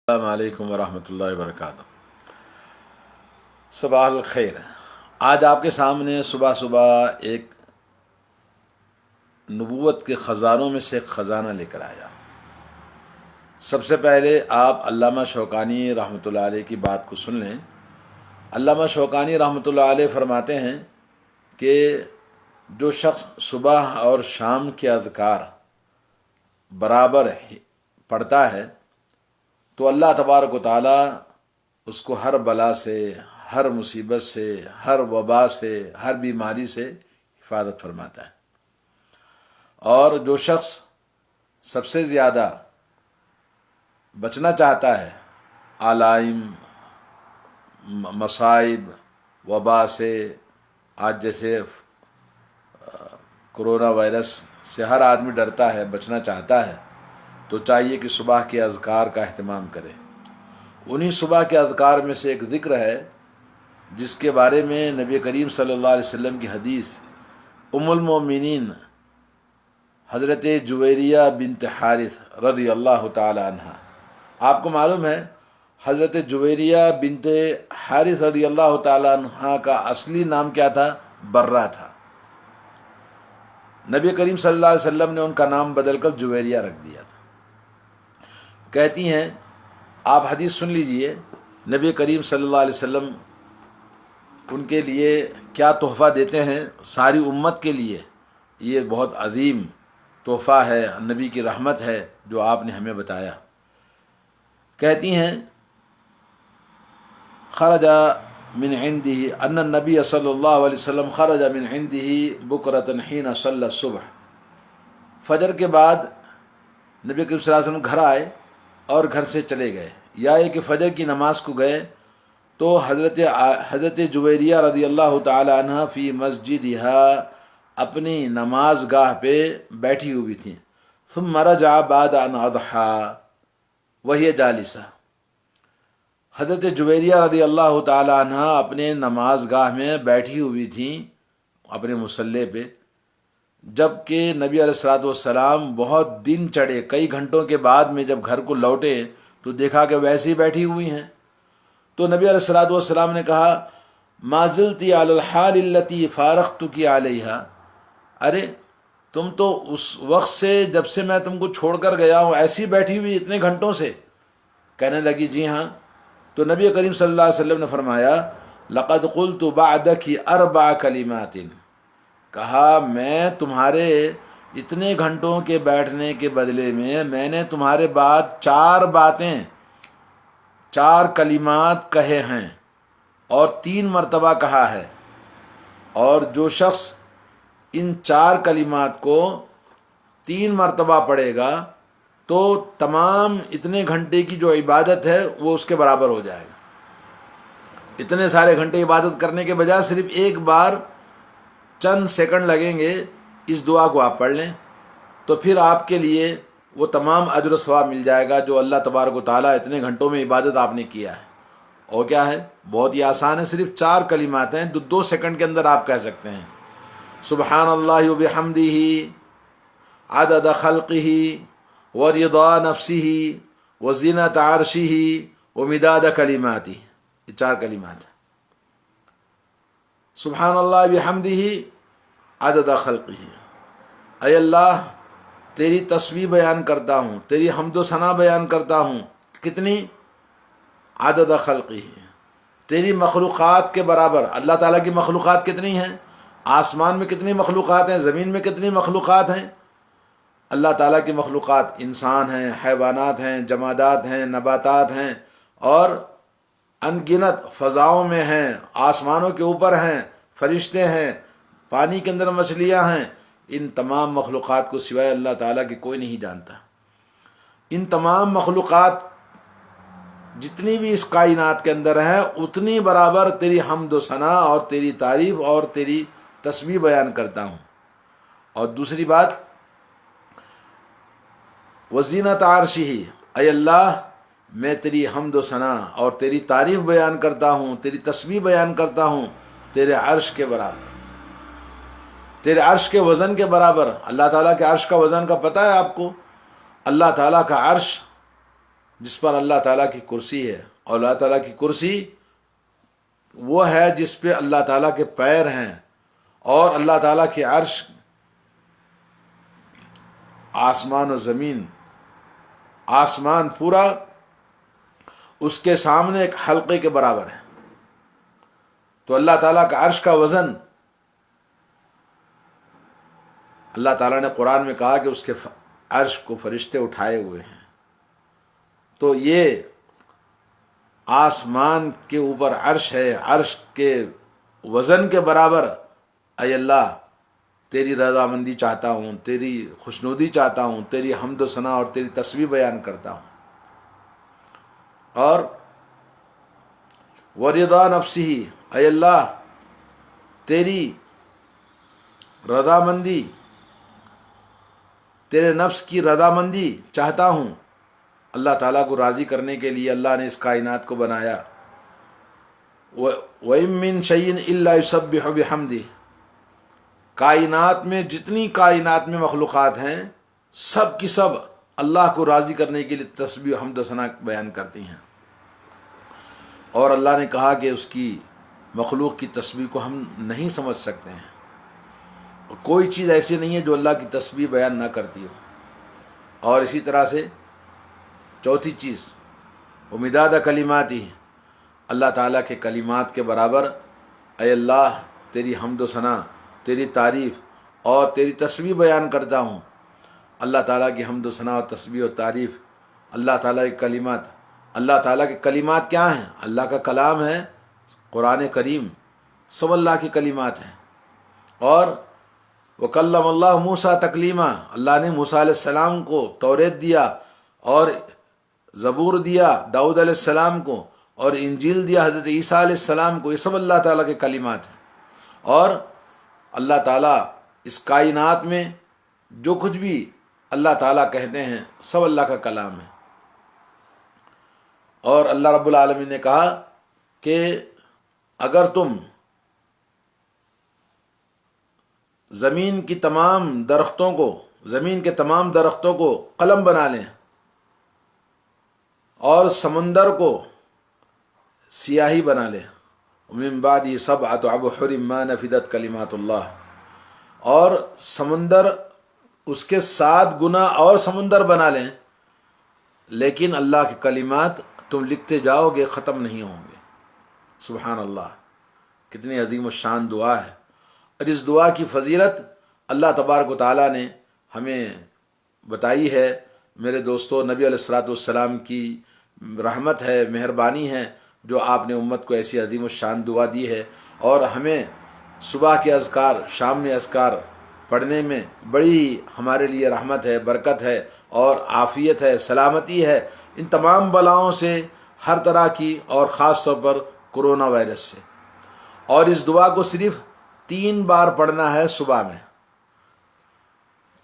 السلام علیکم ورحمۃ اللہ وبرکاتہ۔ صباح الخیر۔ آج آپ کے سامنے صبح صبح ایک نبوت کے خزانوں میں سے ایک خزانہ لے کر آیا۔ سب سے پہلے آپ علامہ شوکانی رحمۃ اللہ علیہ کی بات کو سن لیں۔ علامہ شوکانی رحمۃ اللہ علیہ فرماتے ہیں کہ جو شخص صبح اور شام کے اذکار برابر پڑھتا ہے تو اللہ تبارک و تعالیٰ اس کو ہر بلا سے، ہر مصیبت سے، ہر وبا سے، ہر بیماری سے حفاظت فرماتا ہے۔ اور جو شخص سب سے زیادہ بچنا چاہتا ہے علائم، مصائب، وبا سے، آج جیسے کرونا وائرس سے ہر آدمی ڈرتا ہے، بچنا چاہتا ہے، تو چاہیے کہ صبح کے اذکار کا اہتمام کرے۔ انہی صبح کے اذکار میں سے ایک ذکر ہے جس کے بارے میں نبی کریم صلی اللہ علیہ وسلم کی حدیث ام المؤمنین حضرت جویریہ بنت حارث رضی اللہ تعالی عنہ، آپ کو معلوم ہے حضرت جویریہ بنت حارث رضی اللہ تعالی عنہ کا اصلی نام کیا تھا؟ برہ تھا۔ نبی کریم صلی اللہ علیہ وسلم نے ان کا نام بدل کر جویریہ رکھ دیا تھا۔ کہتی ہیں، آپ حدیث سن لیجئے، نبی کریم صلی اللہ علیہ وسلم ان کے لیے کیا تحفہ دیتے ہیں، ساری امت کے لیے یہ بہت عظیم تحفہ ہے، نبی کی رحمت ہے جو آپ نے ہمیں بتایا۔ کہتی ہیں، خرج من عنده ان النبی صلی اللہ علیہ وسلم خرج من عنده بکرۃ حین صلی الصبح۔ فجر کے بعد نبی کریم صلی اللہ علیہ وسلم گھر آئے اور گھر سے چلے گئے، یا یہ کہ فجر کی نماز کو گئے تو حضرت جویریہ رضی اللہ تعالی عنہ فی مسجدہا اپنی نماز گاہ پہ بیٹھی ہوئی تھیں۔ ثم رجع بعد ان اضحى وہی جالسہ۔ حضرت جویریہ رضی اللہ تعالی عنہ اپنے نماز گاہ میں بیٹھی ہوئی تھیں اپنے مصلی پہ، جب کہ نبی علیہ الصلوۃ والسلام بہت دن چڑھے، کئی گھنٹوں کے بعد میں جب گھر کو لوٹے تو دیکھا کہ ویسے ہی بیٹھی ہوئی ہیں۔ تو نبی علیہ الصلوۃ والسلام نے کہا، ما زلتی علی الحال التی فارقتک علیہا، ارے تم تو اس وقت سے، جب سے میں تم کو چھوڑ کر گیا ہوں، ایسی بیٹھی ہوئی اتنے گھنٹوں سے؟ کہنے لگی، جی ہاں۔ تو نبی کریم صلی اللہ علیہ وسلم نے فرمایا، لقد قلت بعدک اربع کلمات، کہا میں تمہارے اتنے گھنٹوں کے بیٹھنے کے بدلے میں نے تمہارے بعد 4 باتیں، 4 کلمات کہے ہیں اور 3 مرتبہ کہا ہے، اور جو شخص ان 4 کلمات کو 3 مرتبہ پڑھے گا تو تمام اتنے گھنٹے کی جو عبادت ہے وہ اس کے برابر ہو جائے گا۔ اتنے سارے گھنٹے عبادت کرنے کے بجائے صرف ایک بار چند سیکنڈ لگیں گے، اس دعا کو آپ پڑھ لیں تو پھر آپ کے لیے وہ تمام اجر و ثواب مل جائے گا جو اللہ تبارک و تعالیٰ اتنے گھنٹوں میں عبادت آپ نے کیا ہے۔ اور کیا ہے؟ بہت ہی آسان ہے، صرف 4 کلمات ہیں، 2 سیکنڈ کے اندر آپ کہہ سکتے ہیں۔ سبحان اللہ وبحمدہ عدد خلقہ ورضا نفسہ وزنۃ عرشہ ومداد کلماتہ، یہ 4 کلمات ہیں۔ سبحان اللہ بحمدہ عدد خلقہ، اے اللہ تیری تسبیح بیان کرتا ہوں، تیری حمد و ثنا بیان کرتا ہوں، کتنی؟ عدد خلقہ، تیری مخلوقات کے برابر۔ اللہ تعالیٰ کی مخلوقات کتنی ہیں؟ آسمان میں کتنی مخلوقات ہیں، زمین میں کتنی مخلوقات ہیں؟ اللہ تعالیٰ کی مخلوقات انسان ہیں، حیوانات ہیں، جمادات ہیں، نباتات ہیں، اور ان گنت فضاؤں میں ہیں، آسمانوں کے اوپر ہیں، فرشتے ہیں، پانی کے اندر مچھلیاں ہیں۔ ان تمام مخلوقات کو سوائے اللہ تعالیٰ کے کوئی نہیں جانتا۔ ان تمام مخلوقات جتنی بھی اس کائنات کے اندر ہیں اتنی برابر تیری حمد و ثنا اور تیری تعریف اور تیری تسبیح بیان کرتا ہوں۔ اور دوسری بات، وزینت عرشہ، اے اللہ میں تیری حمد و ثنا اور تیری تعریف بیان کرتا ہوں، تیری تسبیح بیان کرتا ہوں تیرے عرش کے برابر، تیرے عرش کے وزن کے برابر۔ اللہ تعالیٰ کے عرش کا وزن کا پتہ ہے آپ کو؟ اللہ تعالیٰ کا عرش جس پر اللہ تعالیٰ کی کرسی ہے، اور اللہ تعالیٰ کی کرسی وہ ہے جس پہ اللہ تعالیٰ کے پیر ہیں، اور اللہ تعالیٰ کی عرش آسمان و زمین، آسمان پورا اس کے سامنے ایک حلقے کے برابر ہے۔ تو اللہ تعالیٰ کا عرش کا وزن، اللہ تعالیٰ نے قرآن میں کہا کہ اس کے عرش کو فرشتے اٹھائے ہوئے ہیں۔ تو یہ آسمان کے اوپر عرش ہے، عرش کے وزن کے برابر اے اللہ تیری رضامندی چاہتا ہوں، تیری خوشنودی چاہتا ہوں، تیری حمد و ثنا اور تیری تسبیح بیان کرتا ہوں۔ اور ورضا نفسی، اے اللہ تیری رضامندی، تیرے نفس کی رضامندی چاہتا ہوں۔ اللہ تعالیٰ کو راضی کرنے کے لیے اللہ نے اس کائنات کو بنایا۔ وَإِن مِّن شَيْءٍ إِلَّا يُسَبِّحُ بِحَمْدِهِ، کائنات میں جتنی کائنات میں مخلوقات ہیں سب کی سب اللہ کو راضی کرنے کے لیے تسبیح و حمد و ثنا بیان کرتی ہیں۔ اور اللہ نے کہا کہ اس کی مخلوق کی تسبیح کو ہم نہیں سمجھ سکتے ہیں، اور کوئی چیز ایسی نہیں ہے جو اللہ کی تسبیح بیان نہ کرتی ہو۔ اور اسی طرح سے چوتھی چیز ومداد کلماتی، اللہ تعالیٰ کے کلمات کے برابر اے اللہ تیری حمد و ثنا، تیری تعریف اور تیری تسبیح بیان کرتا ہوں۔ اللہ تعالیٰ کی حمد و ثنا اور تسبیح و تعریف، اللہ تعالیٰ کے کلمات، اللہ تعالیٰ کے کلمات کیا ہیں؟ اللہ کا کلام ہے، قرآن کریم سب اللہ کی کلمات ہیں۔ اور وکلم اللہ موسیٰ تکلیما، اللہ نے موسیٰ علیہ السلام کو توریت دیا اور زبور دیا داؤد علیہ السلام کو، اور انجیل دیا حضرت عیسیٰ علیہ السلام کو، یہ سب اللہ تعالیٰ کے کلمات ہیں۔ اور اللہ تعالیٰ اس کائنات میں جو کچھ بھی اللہ تعالیٰ کہتے ہیں سب اللہ کا کلام ہے۔ اور اللہ رب العالمین نے کہا کہ اگر تم زمین کی تمام درختوں کو، زمین کے تمام درختوں کو قلم بنا لیں اور سمندر کو سیاہی بنا لیں، من بعد سبعۃ ابحر ما نفدت کلمات اللہ، اور سمندر اس کے 7 گنا اور سمندر بنا لیں، لیکن اللہ کے کلمات تم لکھتے جاؤ گے ختم نہیں ہوں گے۔ سبحان اللہ، کتنی عظیم و شان دعا ہے۔ اور اس دعا کی فضیلت اللہ تبارک و تعالیٰ نے ہمیں بتائی ہے۔ میرے دوستو، نبی علیہ الصلوۃ والسلام کی رحمت ہے، مہربانی ہے جو آپ نے امت کو ایسی عظیم و شان دعا دی ہے، اور ہمیں صبح کے اذکار، شام میں اذکار پڑھنے میں بڑی ہمارے لیے رحمت ہے، برکت ہے اور عافیت ہے، سلامتی ہے ان تمام بلاؤں سے، ہر طرح کی، اور خاص طور پر کرونا وائرس سے۔ اور اس دعا کو صرف 3 بار پڑھنا ہے صبح میں۔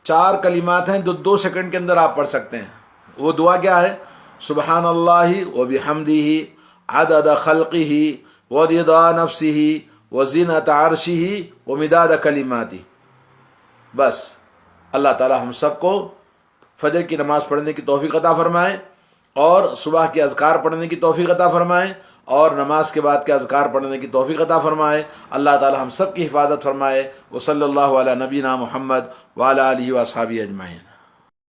4 کلمات ہیں جو 2 سیکنڈ کے اندر آپ پڑھ سکتے ہیں۔ وہ دعا کیا ہے؟ سبحان اللہ وبحمدہ عدد خلقہ ورضا نفسہ وزینۃ عرشہ ومداد کلماتہ۔ بس اللہ تعالی ہم سب کو فجر کی نماز پڑھنے کی توفیق عطا فرمائے، اور صبح کے اذکار پڑھنے کی توفیق عطا فرمائے، اور نماز کے بعد کے اذکار پڑھنے کی توفیق عطا فرمائے۔ اللہ تعالی ہم سب کی حفاظت فرمائے۔ وصلی اللہ علی نبینا محمد وعلی آلہ واصحابہ اجمعین۔